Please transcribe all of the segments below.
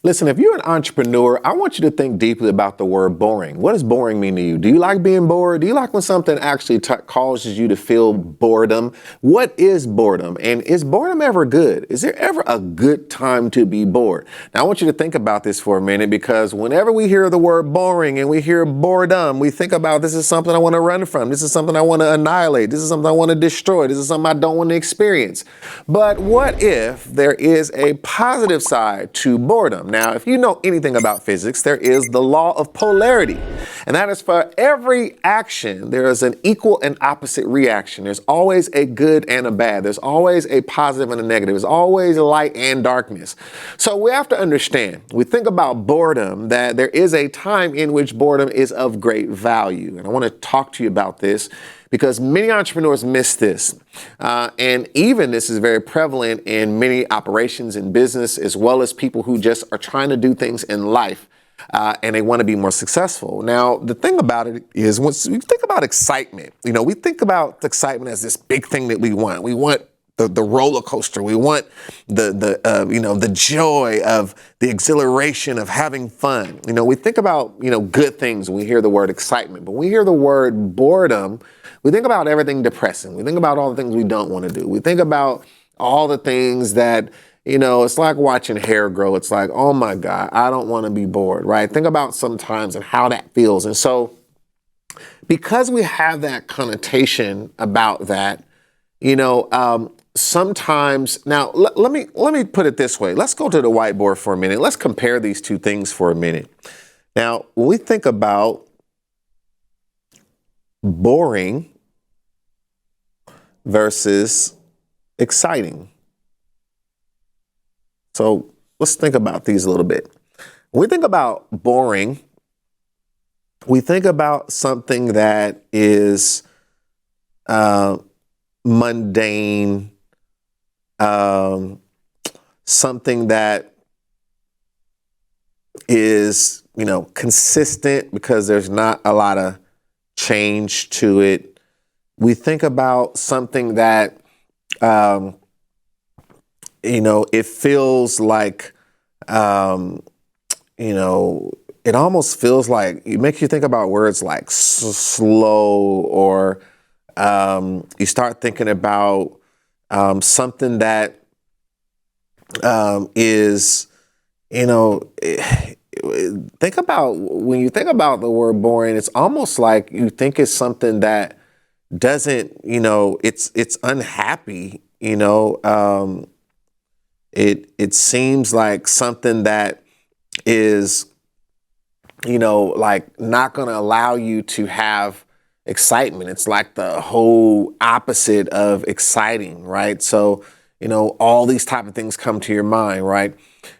Listen, if you're an entrepreneur, I want you to think deeply about the word boring. What does boring mean to you? Do you like being bored? Do you like when something actually causes you to feel boredom? What is boredom? And is boredom ever good? Is there ever a good time to be bored? Now, I want you to think about this for a minute, because whenever we hear the word boring and we hear boredom, we think about this is something I want to run from. This is something I want to annihilate. This is something I want to destroy. This is something I don't want to experience. But what if there is a positive side to boredom? Now, if you know anything about physics, there is the law of polarity. And that is, for every action, there is an equal and opposite reaction. There's always a good and a bad. There's always a positive and a negative. There's always light and darkness. So we have to understand, we think about boredom, that there is a time in which boredom is of great value. And I want to talk to you about this, because many entrepreneurs miss this. And even this is very prevalent in many operations in business, as well as people who just are trying to do things in life and they want to be more successful. Now, the thing about it is, once we think about excitement, we think about excitement as this big thing that we want. We want the roller coaster. We want the joy of the exhilaration of having fun. We think about, good things when we hear the word excitement, but when we hear the word boredom, we think about everything depressing. We think about all the things we don't want to do. We think about all the things that, it's like watching hair grow. It's like, oh my God, I don't want to be bored, right? Think about sometimes and how that feels. And so because we have that connotation about that, sometimes, now let me put it this way. Let's go to the whiteboard for a minute. Let's compare these two things for a minute. Now, when we think about boring versus exciting. So let's think about these a little bit. When we think about boring, we think about something that is mundane, something that is, consistent because there's not a lot of change to it. We think about something that, it feels like, it almost feels like, it makes you think about words like slow, or you start thinking about something that is, think about, when you think about the word boring, it's almost like you think it's something that doesn't, it's unhappy, it seems like something that is, like not going to allow you to have excitement. It's like the whole opposite of exciting, right? So, all these type of things come to your mind, right?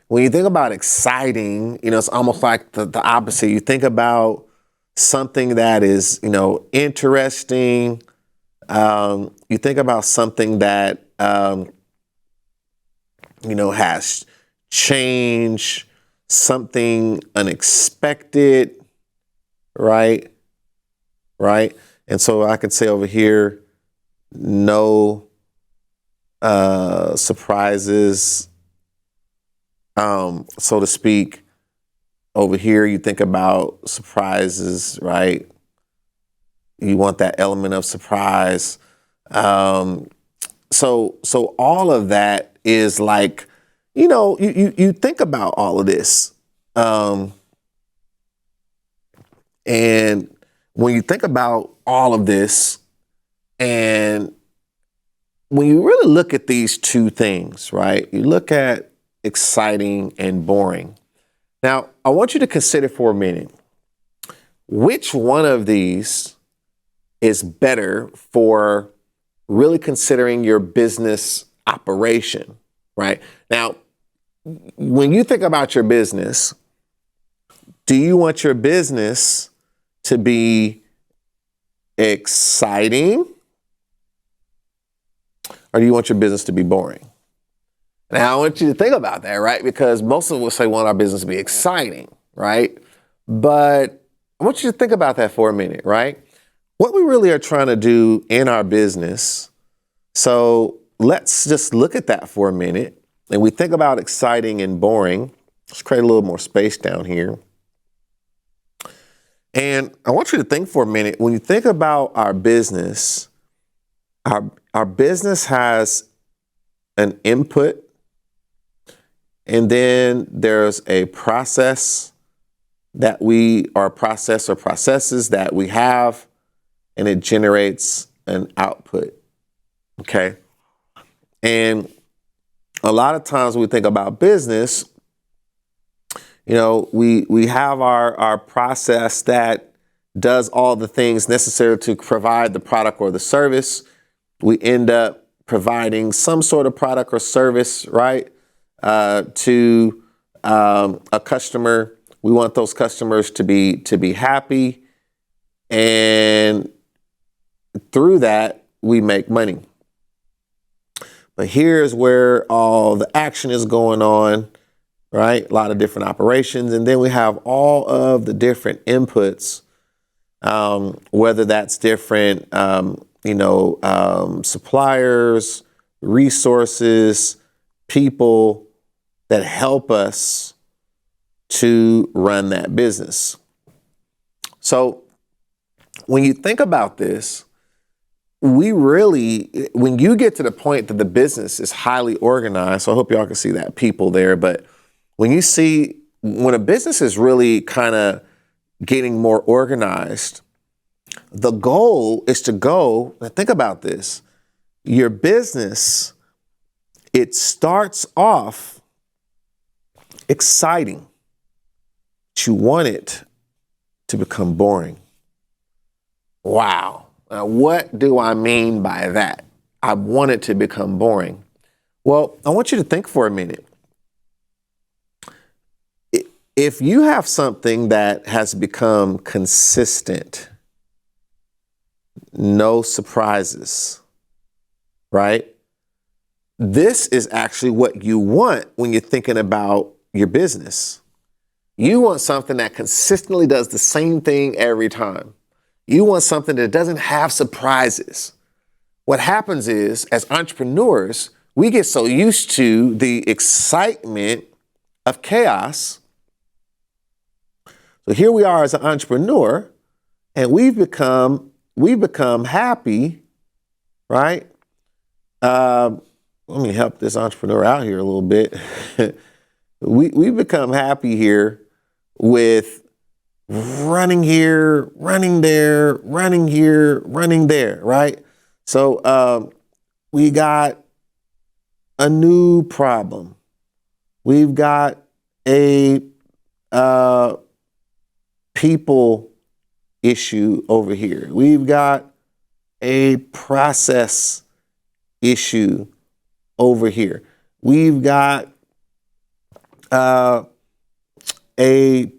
When you think about exciting, it's almost like the opposite. You think about something that is, interesting. You think about something that, has change, something unexpected, right? Right. And so I could say over here, no surprises, so to speak. Over here, you think about surprises, right? You want that element of surprise. So all of that is like, you think about all of this. And when you think about all of this, and when you really look at these two things, right? You look at exciting and boring. Now, I want you to consider for a minute, which one of these is better for really considering your business operation, right? Now, when you think about your business, do you want your business to be exciting, or do you want your business to be boring? Now, I want you to think about that, right? Because most of us say we want our business to be exciting, right? But I want you to think about that for a minute, right? What we really are trying to do in our business. So let's just look at that for a minute. And we think about exciting and boring. Let's create a little more space down here. And I want you to think for a minute, when you think about our business, our business has an input, and then there's a process that process or processes that we have, and it generates an output. Okay. And a lot of times when we think about business, we have our process that does all the things necessary to provide the product or the service. We end up providing some sort of product or service, right, to a customer. We want those customers to be happy, and through that we make money. But here's where all the action is going on, right? A lot of different operations, and then we have all of the different inputs, whether that's different, suppliers, resources, people that help us to run that business. So when you think about this, when you get to the point that the business is highly organized, so I hope y'all can see that people there, but when a business is really kind of getting more organized, the goal is to go, now think about this, your business, it starts off exciting, but you want it to become boring. Wow. Now, what do I mean by that? I want it to become boring. Well, I want you to think for a minute. If you have something that has become consistent, no surprises, right? This is actually what you want when you're thinking about your business. You want something that consistently does the same thing every time. You want something that doesn't have surprises. What happens is, as entrepreneurs, we get so used to the excitement of chaos. So here we are as an entrepreneur, and we've become happy, right? Let me help this entrepreneur out here a little bit. We've become happy here with running here, running there, running here, running there, right? So we got a new problem. We've got a people issue over here. We've got a process issue over here. We've got a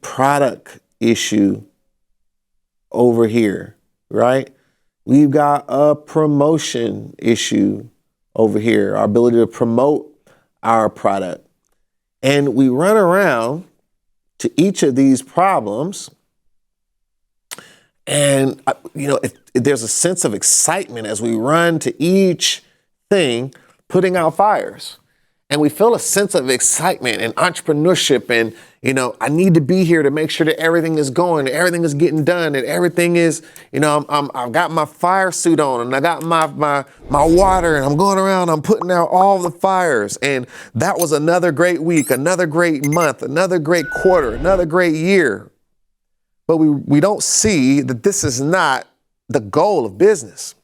product issue over here, right? We've got a promotion issue over here, our ability to promote our product. And we run around to each of these problems. And, if there's a sense of excitement as we run to each thing, putting out fires. And we feel a sense of excitement and entrepreneurship. And, I need to be here to make sure that everything is going, that everything is getting done, that everything is, I've got my fire suit on, and I got my water, and I'm going around, I'm putting out all the fires. And that was another great week, another great month, another great quarter, another great year. But we don't see that this is not the goal of business.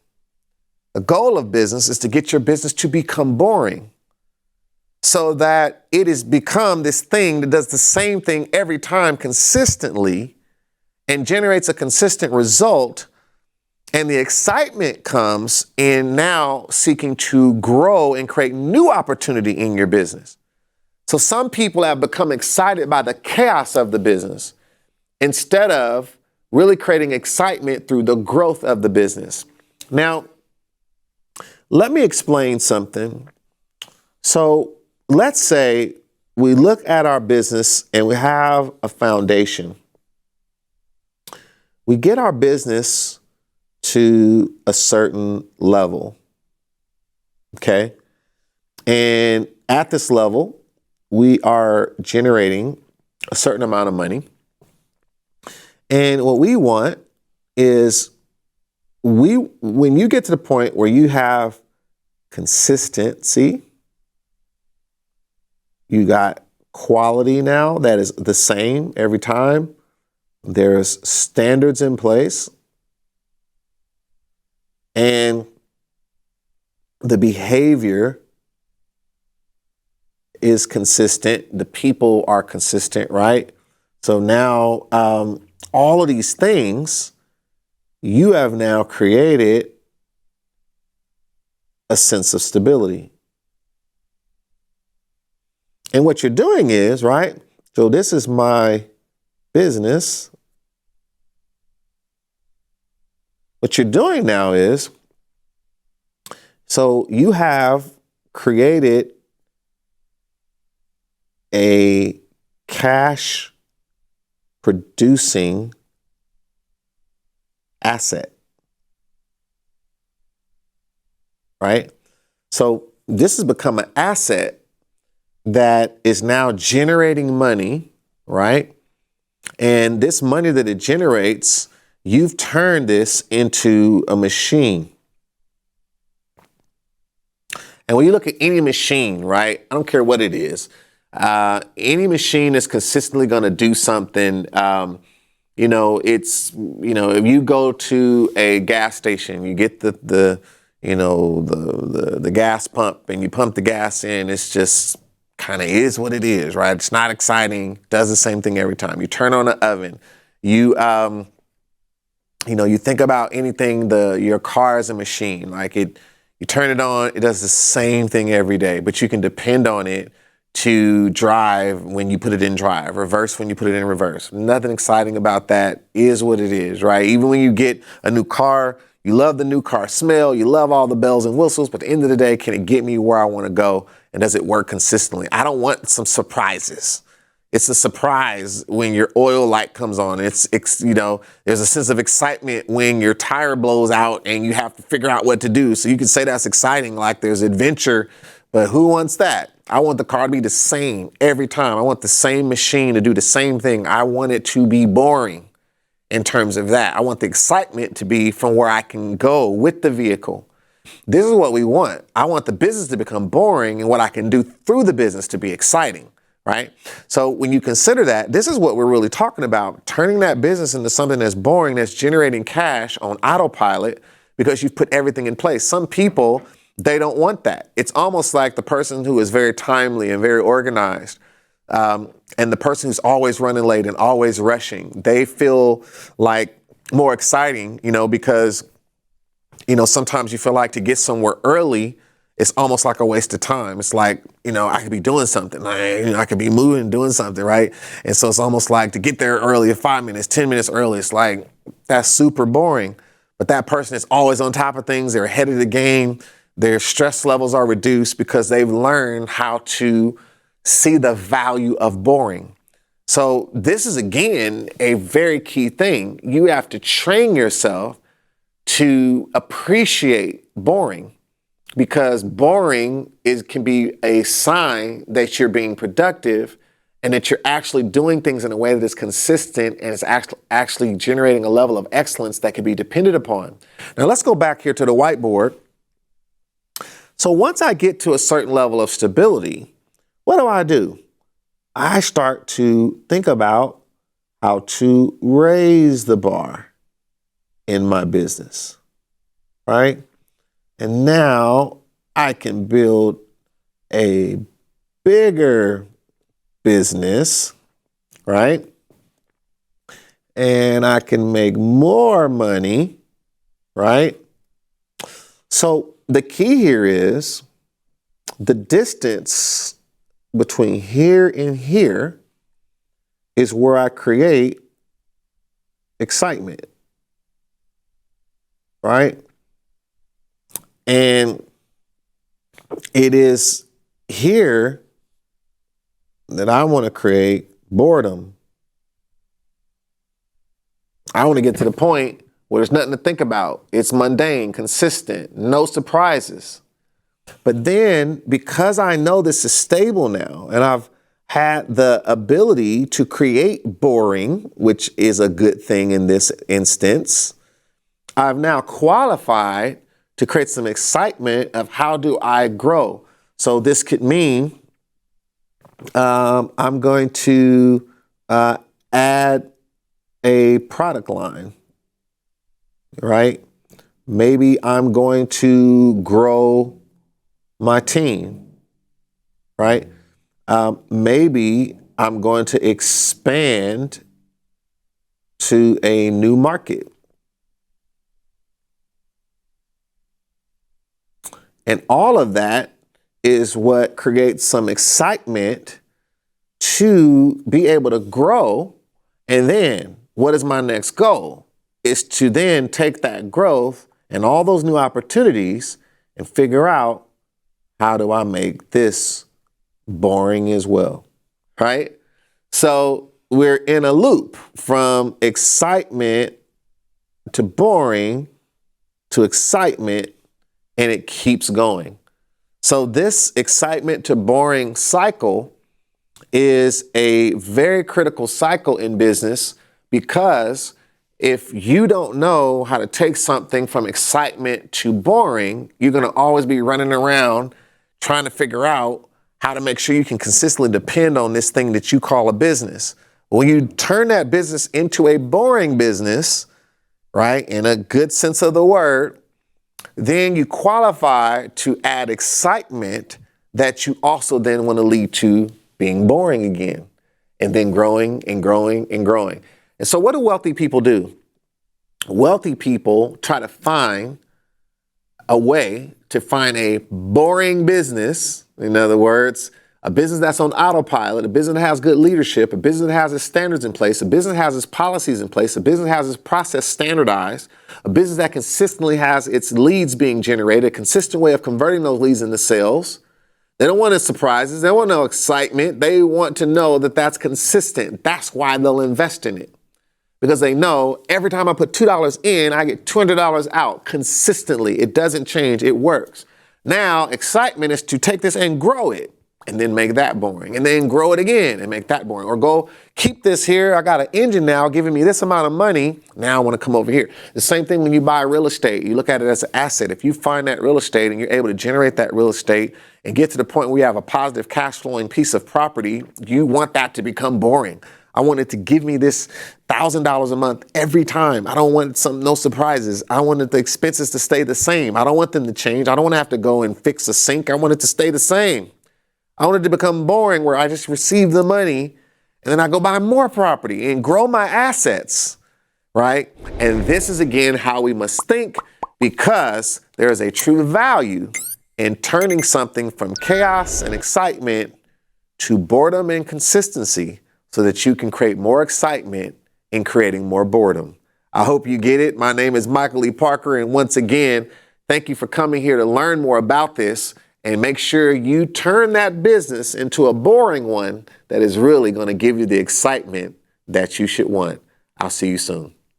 The goal of business is to get your business to become boring, so that it has become this thing that does the same thing every time consistently and generates a consistent result. And the excitement comes in now seeking to grow and create new opportunity in your business. So some people have become excited by the chaos of the business instead of really creating excitement through the growth of the business. Now, let me explain something. So let's say we look at our business and we have a foundation. We get our business to a certain level, okay? And at this level, we are generating a certain amount of money. And what we want is when you get to the point where you have consistency, you got quality now that is the same every time. There's standards in place. And the behavior is consistent. The people are consistent, right? So now all of these things, you have now created a sense of stability. And what you're doing is, right? So this is my business. What you're doing now is, so you have created a cash producing asset, right? So this has become an asset that is now generating money, right? And this money that it generates, you've turned this into a machine. And when you look at any machine, right, I don't care what it is, any machine is consistently going to do something. If you go to a gas station, you get the gas pump and you pump the gas in, it's just kind of is what it is, right? It's not exciting, does the same thing every time. You turn on the oven, you think about anything, your car is a machine, like you turn it on, it does the same thing every day, but you can depend on it to drive when you put it in drive, reverse when you put it in reverse. Nothing exciting about that, is what it is, right? Even when you get a new car, you love the new car smell, you love all the bells and whistles, but at the end of the day, can it get me where I want to go? And does it work consistently? I don't want some surprises. It's a surprise when your oil light comes on. There's a sense of excitement when your tire blows out and you have to figure out what to do. So you can say that's exciting, like there's adventure, but who wants that? I want the car to be the same every time. I want the same machine to do the same thing. I want it to be boring in terms of that. I want the excitement to be from where I can go with the vehicle. This is what we want. I want the business to become boring and what I can do through the business to be exciting, right? So when you consider that, this is what we're really talking about, turning that business into something that's boring, that's generating cash on autopilot because you've put everything in place. Some people, they don't want that. It's almost like the person who is very timely and very organized, and the person who's always running late and always rushing, they feel like more exciting, because sometimes you feel like to get somewhere early, it's almost like a waste of time. It's like, I could be doing something. I could be moving and doing something, right? And so it's almost like to get there early, 5 minutes, 10 minutes early, it's like, that's super boring. But that person is always on top of things. They're ahead of the game. Their stress levels are reduced because they've learned how to see the value of boring. So this is, again, a very key thing. You have to train yourself to appreciate boring, because boring can be a sign that you're being productive and that you're actually doing things in a way that is consistent and is actually generating a level of excellence that can be depended upon. Now let's go back here to the whiteboard. So once I get to a certain level of stability, what do? I start to think about how to raise the bar in my business, right? And now I can build a bigger business, right? And I can make more money, right? So the key here is the distance between here and here is where I create excitement, right? And it is here that I want to create boredom. I want to get to the point where there's nothing to think about. It's mundane, consistent, no surprises. But then, because I know this is stable now, and had the ability to create boring, which is a good thing in this instance, I've now qualified to create some excitement of how do I grow. So this could mean I'm going to add a product line, right? Maybe I'm going to grow my team, right? Maybe I'm going to expand to a new market. And all of that is what creates some excitement to be able to grow. And then what is my next goal? Is to then take that growth and all those new opportunities and figure out, how do I make this boring as well, right? So we're in a loop from excitement to boring to excitement, and it keeps going. So this excitement to boring cycle is a very critical cycle in business, because if you don't know how to take something from excitement to boring, you're going to always be running around trying to figure out how to make sure you can consistently depend on this thing that you call a business. When you turn that business into a boring business, right, in a good sense of the word, then you qualify to add excitement that you also then want to lead to being boring again, and then growing and growing and growing. And so what do wealthy people do? Wealthy people try to find a way to find a boring business. In other words, a business that's on autopilot, a business that has good leadership, a business that has its standards in place, a business that has its policies in place, a business that has its process standardized, a business that consistently has its leads being generated, a consistent way of converting those leads into sales. They don't want surprises. They don't want no excitement. They want to know that that's consistent. That's why they'll invest in it. Because they know every time I put $2 in, I get $200 out consistently. It doesn't change. It works. Now, excitement is to take this and grow it and then make that boring, and then grow it again and make that boring, or go keep this here. I got an engine now giving me this amount of money. Now I want to come over here. The same thing when you buy real estate. You look at it as an asset. If you find that real estate and you're able to generate that real estate and get to the point where you have a positive cash flowing piece of property, you want that to become boring. I want it to give me this $1,000 a month every time. I don't want no surprises. I wanted the expenses to stay the same. I don't want them to change. I don't want to have to go and fix a sink. I want it to stay the same. I want it to become boring, where I just receive the money and then I go buy more property and grow my assets, right? And this is, again, how we must think, because there is a true value in turning something from chaos and excitement to boredom and consistency, so that you can create more excitement in creating more boredom. I hope you get it. My name is Michael E. Parker, and once again, thank you for coming here to learn more about this, and make sure you turn that business into a boring one that is really going to give you the excitement that you should want. I'll see you soon.